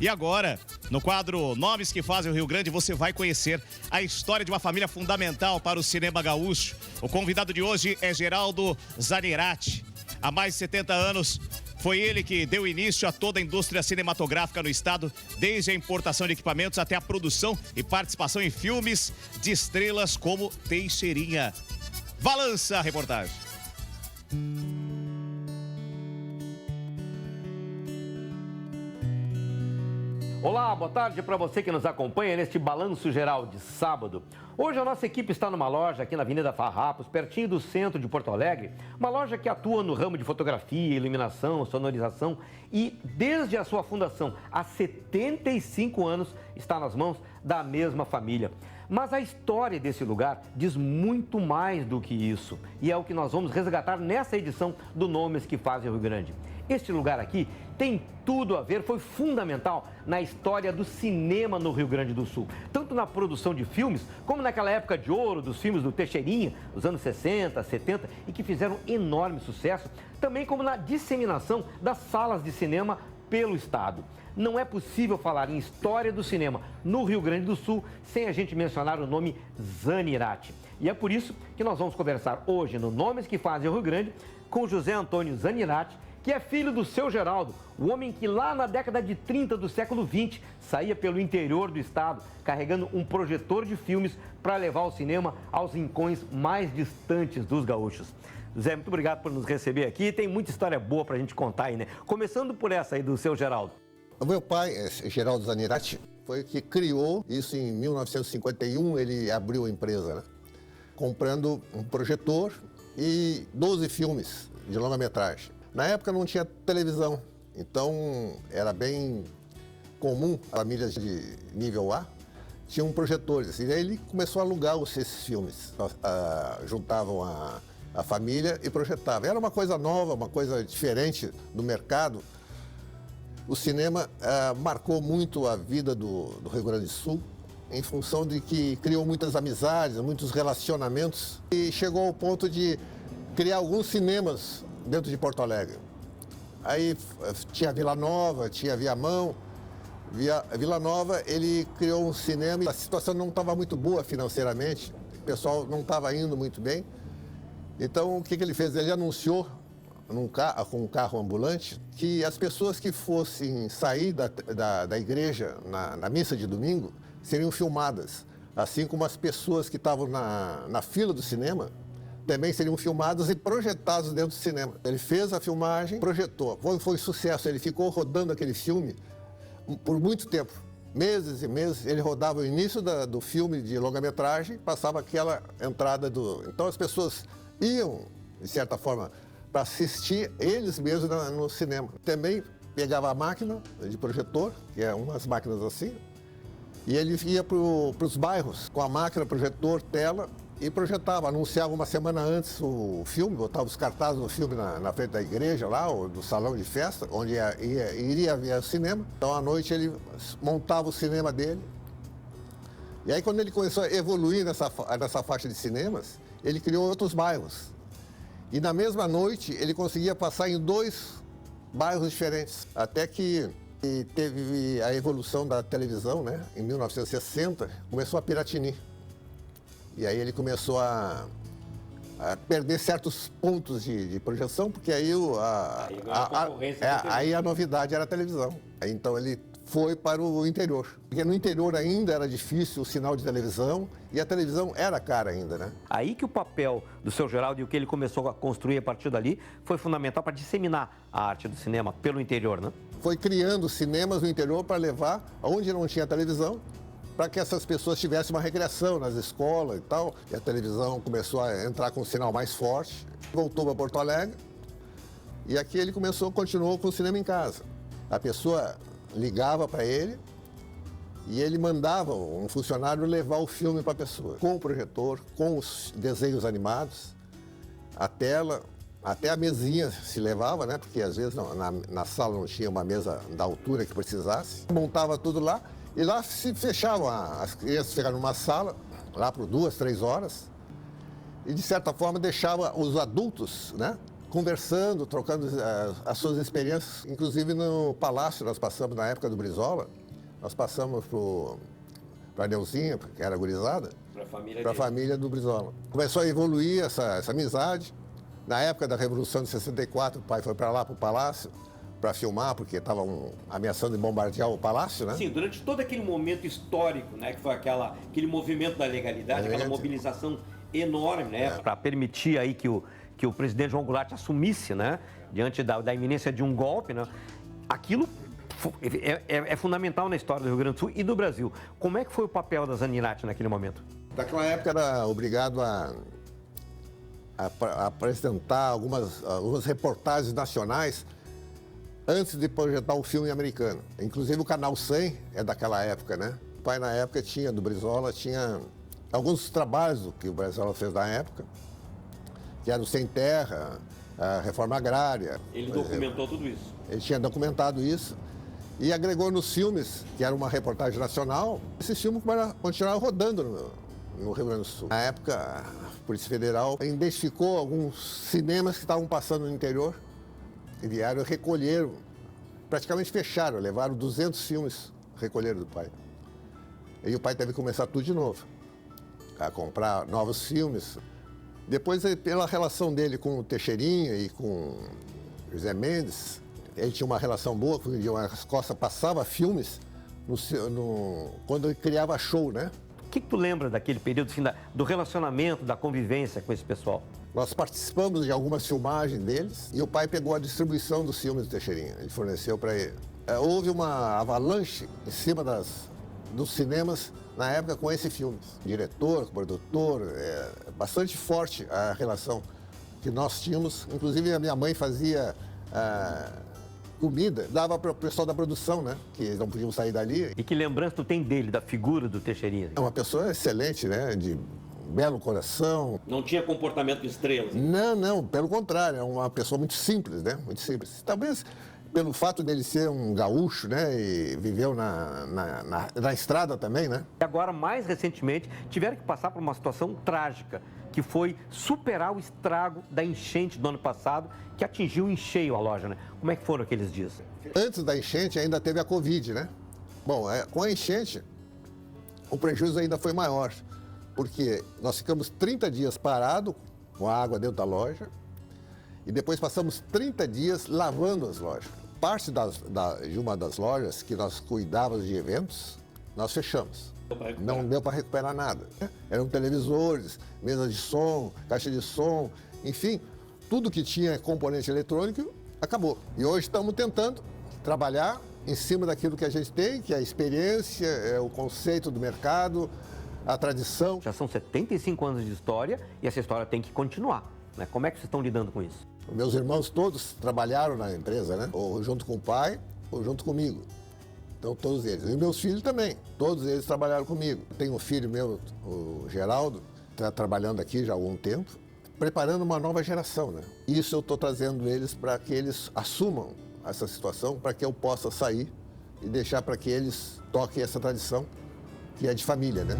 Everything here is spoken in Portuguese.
E agora, no quadro Nomes que Fazem o Rio Grande, você vai conhecer a história de uma família fundamental para o cinema gaúcho. O convidado de hoje é Geraldo Zanirati. Há mais de 70 anos, foi ele que deu início a toda a indústria cinematográfica no estado, desde a importação de equipamentos até a produção e participação em filmes de estrelas como Teixeirinha. Balança a reportagem. Olá, boa tarde para você que nos acompanha neste Balanço Geral de sábado. Hoje a nossa equipe está numa loja aqui na Avenida Farrapos, pertinho do centro de Porto Alegre. Uma loja que atua no ramo de fotografia, iluminação, sonorização e desde a sua fundação há 75 anos está nas mãos da mesma família. Mas a história desse lugar diz muito mais do que isso e é o que nós vamos resgatar nessa edição do Nomes que Fazem o Rio Grande. Este lugar aqui tem tudo a ver, foi fundamental na história do cinema no Rio Grande do Sul. Tanto na produção de filmes, como naquela época de ouro dos filmes do Teixeirinha, dos anos 60, 70, e que fizeram enorme sucesso, também como na disseminação das salas de cinema pelo estado. Não é possível falar em história do cinema no Rio Grande do Sul sem a gente mencionar o nome Zanirati. E é por isso que nós vamos conversar hoje no Nomes que Fazem o Rio Grande com José Antônio Zanirati, que é filho do seu Geraldo, o homem que lá na década de 30 do século 20 saía pelo interior do estado carregando um projetor de filmes para levar o cinema aos rincões mais distantes dos gaúchos. José, muito obrigado por nos receber aqui. Tem muita história boa para a gente contar aí, né? Começando por essa aí do seu Geraldo. O meu pai, Geraldo Zanirati, foi o que criou isso em 1951, ele abriu a empresa, né? Comprando um projetor e 12 filmes de longa-metragem. Na época não tinha televisão, então era bem comum, famílias de nível A tinham projetores. E aí ele começou a alugar esses filmes, juntavam a família e projetavam. Era uma coisa nova, uma coisa diferente do mercado. O cinema marcou muito a vida do Rio Grande do Sul, em função de que criou muitas amizades, muitos relacionamentos e chegou ao ponto de criar alguns cinemas dentro de Porto Alegre. Aí tinha Vila Nova, tinha Viamão. Vila Nova, ele criou um cinema e a situação não estava muito boa financeiramente, o pessoal não estava indo muito bem. Então, o que ele fez? Ele anunciou com um carro ambulante que as pessoas que fossem sair da igreja na missa de domingo seriam filmadas, assim como as pessoas que estavam na fila do cinema também seriam filmados e projetados dentro do cinema. Ele fez a filmagem, projetou. Foi sucesso, ele ficou rodando aquele filme por muito tempo. Meses e meses, ele rodava o início do filme de longa-metragem, passava aquela entrada Então as pessoas iam, de certa forma, para assistir eles mesmos no cinema. Também pegava a máquina de projetor, que é umas máquinas assim, e ele ia para os bairros com a máquina, projetor, tela, e projetava, anunciava uma semana antes o filme, botava os cartazes do filme na frente da igreja lá, ou do salão de festa, onde iria ver o cinema. Então, à noite, ele montava o cinema dele. E aí, quando ele começou a evoluir nessa faixa de cinemas, ele criou outros bairros. E na mesma noite, ele conseguia passar em 2 bairros diferentes. Até que teve a evolução da televisão, né? Em 1960, começou a Piratini. E aí ele começou a perder certos pontos de projeção, porque aí aí a novidade era a televisão. Aí, então ele foi para o interior. Porque no interior ainda era difícil o sinal de televisão e a televisão era cara ainda, né? Aí que o papel do seu Geraldo e o que ele começou a construir a partir dali foi fundamental para disseminar a arte do cinema pelo interior, né? Foi criando cinemas no interior para levar aonde não tinha televisão, para que essas pessoas tivessem uma recreação nas escolas e tal. E a televisão começou a entrar com um sinal mais forte. Voltou para Porto Alegre e aqui ele continuou com o cinema em casa. A pessoa ligava para ele e ele mandava um funcionário levar o filme para a pessoa, com o projetor, com os desenhos animados, a tela, até a mesinha se levava, né? Porque às vezes na sala não tinha uma mesa da altura que precisasse. Montava tudo lá e lá se fechavam, as crianças ficavam numa sala, lá por 2, 3 horas, e de certa forma deixava os adultos, né? conversando, trocando as suas experiências. Inclusive no Palácio, nós passamos, na época do Brizola, nós passamos para a Neuzinha, que era gurizada, para a família do Brizola. Começou a evoluir essa amizade. Na época da Revolução de 64, o pai foi para lá, para o Palácio, para filmar, porque estavam ameaçando de bombardear o Palácio, né? Sim, durante todo aquele momento histórico, né, que foi aquele movimento da legalidade, aquela mobilização enorme, né, para permitir aí que o presidente João Goulart assumisse, né, diante da iminência de um golpe, né, aquilo é fundamental na história do Rio Grande do Sul e do Brasil. Como é que foi o papel da Zanirati naquele momento? Naquela época era obrigado a apresentar algumas reportagens nacionais antes de projetar o filme americano. Inclusive o Canal 100 é daquela época, né? O pai na época do Brizola, tinha alguns trabalhos que o Brizola fez na época, que era o Sem Terra, a reforma agrária. Ele documentou tudo isso? Ele tinha documentado isso e agregou nos filmes, que era uma reportagem nacional. Esses filmes continuaram rodando no Rio Grande do Sul. Na época, a Polícia Federal identificou alguns cinemas que estavam passando no interior e vieram e recolheram, praticamente fecharam, levaram 200 filmes, recolheram do pai. E o pai teve que começar tudo de novo, a comprar novos filmes. Depois, pela relação dele com o Teixeirinha e com o José Mendes, ele tinha uma relação boa, porque o Dimas Costa passava filmes quando ele criava show, né? O que tu lembra daquele período, assim, do relacionamento, da convivência com esse pessoal? Nós participamos de algumas filmagens deles e o pai pegou a distribuição dos filmes do Teixeirinha. Ele forneceu para ele. Houve uma avalanche em cima dos cinemas na época com esse filme. Diretor, produtor, bastante forte a relação que nós tínhamos. Inclusive a minha mãe fazia comida, dava para o pessoal da produção, né? Que eles não podiam sair dali. E que lembrança tu tem dele, da figura do Teixeirinha? É uma pessoa excelente, né? De belo coração. Não tinha comportamento de estrelas? Não, pelo contrário, é uma pessoa muito simples, né? Muito simples. Talvez pelo fato dele ser um gaúcho, né? E viveu na estrada também, né? E agora, mais recentemente, tiveram que passar por uma situação trágica, que foi superar o estrago da enchente do ano passado, que atingiu em cheio a loja, né? Como é que foram aqueles dias? Antes da enchente ainda teve a Covid, né? Bom, com a enchente, o prejuízo ainda foi maior, porque nós ficamos 30 dias parados com a água dentro da loja e depois passamos 30 dias lavando as lojas. Parte de uma das lojas que nós cuidávamos de eventos, nós fechamos. Não deu para recuperar nada. Eram televisores, mesa de som, caixa de som, enfim, tudo que tinha componente eletrônico acabou. E hoje estamos tentando trabalhar em cima daquilo que a gente tem, que é a experiência, o conceito do mercado, a tradição. Já são 75 anos de história e essa história tem que continuar, né? Como é que vocês estão lidando com isso? Meus irmãos todos trabalharam na empresa, né? Ou junto com o pai, ou junto comigo. Então, todos eles. E meus filhos também. Todos eles trabalharam comigo. Tenho um filho meu, o Geraldo, está trabalhando aqui já há algum tempo, preparando uma nova geração, né? Isso eu estou trazendo eles para que eles assumam essa situação, para que eu possa sair e deixar para que eles toquem essa tradição que é de família, né?